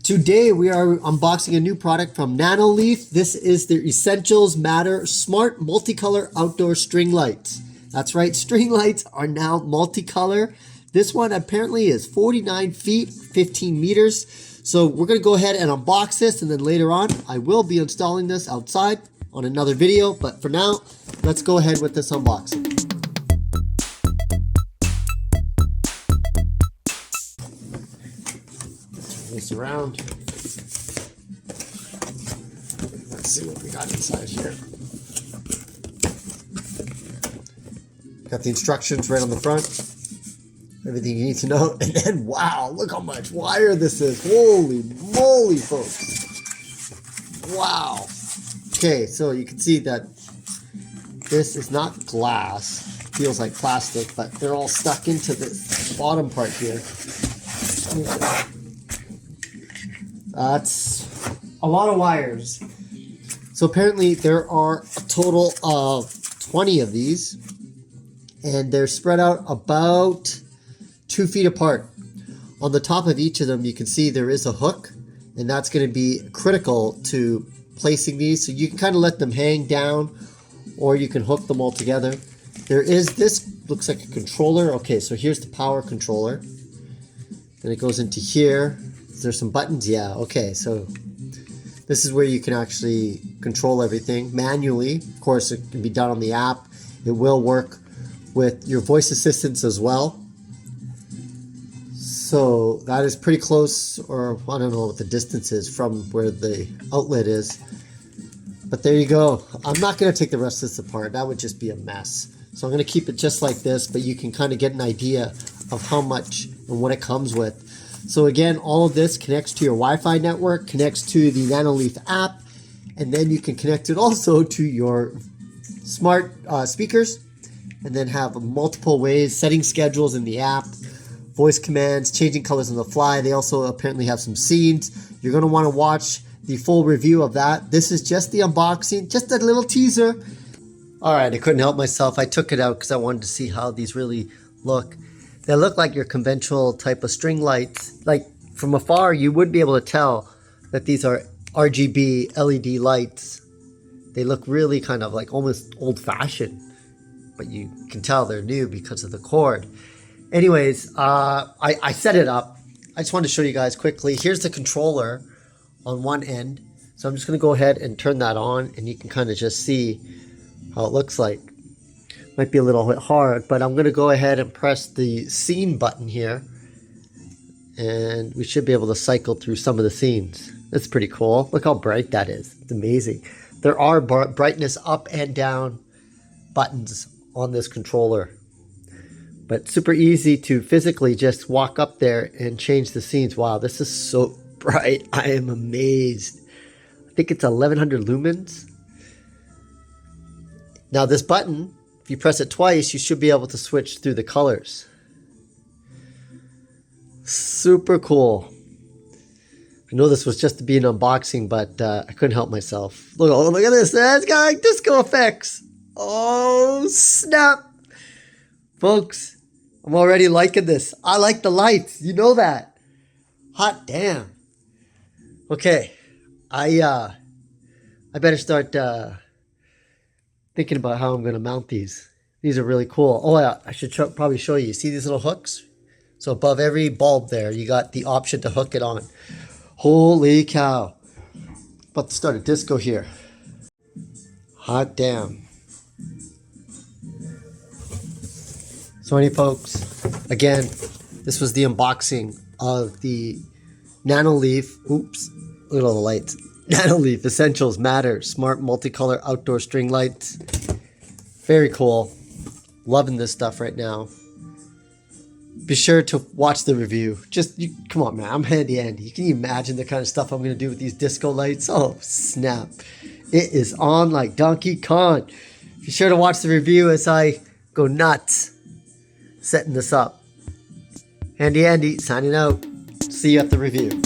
Today we are unboxing a new product from Nanoleaf. This is their Essentials Matter Smart Multicolor Outdoor String Lights. That's right, string lights are now multicolor. This one apparently is 49 feet, 15 meters. So we're going to go ahead and unbox this, and then later on I will be installing this outside on another video. But for now, let's go ahead with this unboxing. Turn this around. Let's see what we got inside here. Got the instructions right on the front. Everything you need to know. And then, wow, look how much wire this is. Holy moly, folks. Wow. Okay, so you can see that this is not glass. It feels like plastic, but they're all stuck into this bottom part here. That's a lot of wires. So apparently there are a total of 20 of these, and they're spread out about 2 feet apart. On the top of each of them, you can see there is a hook, and that's going to be critical to placing these. So you can kind of let them hang down, or you can hook them all together. There is this, looks like a controller. Okay, so here's the power controller. Then it goes into here. There's some buttons. Yeah, okay, so this is where you can actually control everything manually. Of course, it can be done on the app. It will work with your voice assistants as well. So that is pretty close, or I don't know what the distance is from where the outlet is. But there you go. I'm not going to take the rest of this apart. That would just be a mess. So I'm going to keep it just like this, but you can kind of get an idea of how much and what it comes with. So again, all of this connects to your Wi-Fi network, connects to the Nanoleaf app, and then you can connect it also to your smart speakers, and then have multiple ways, setting schedules in the app, voice commands, changing colors on the fly. They also apparently have some scenes. You're going to want to watch the full review of that. This is just the unboxing, just a little teaser. All right, I couldn't help myself. I took it out because I wanted to see how these really look. They look like your conventional type of string lights. Like from afar, you would be able to tell that these are RGB LED lights. They look really kind of like almost old-fashioned, but you can tell they're new because of the cord. Anyways, I set it up. I just wanted to show you guys quickly. Here's the controller on one end. So I'm just going to go ahead and turn that on, and you can kind of just see how it looks like. Might be a little bit hard, but I'm going to go ahead and press the scene button here, and we should be able to cycle through some of the scenes. That's pretty cool. Look how bright that is. It's amazing. There are brightness up and down buttons on this controller, but super easy to physically just walk up there and change the scenes. Wow, this is so bright. I am amazed. I think it's 1100 lumens. Now this button, if you press it twice, you should be able to switch through the colors. Super cool. I know this was just to be an unboxing, but I couldn't help myself. Look at this. That's got like disco effects. Oh, snap. Folks, I'm already liking this. I like the lights. You know that. Hot damn. Okay. I better start thinking about how I'm going to mount these. These are really cool. Oh yeah, I should probably show you. See these little hooks? So above every bulb there, you got the option to hook it on. Holy cow. About to start a disco here. Hot damn. So anyway, folks, again, this was the unboxing of the Nanoleaf, oops, look at all the lights. Nanoleaf Essentials Matter Smart Multicolor Outdoor String Lights. Very cool. Loving this stuff right now. Be sure to watch the review. Come on, man. I'm handy Andy. Can you imagine the kind of stuff I'm going to do with these disco lights? Oh, snap. It is on like Donkey Kong. Be sure to watch the review as I go nuts setting this up. Handy Andy signing out. See you at the review.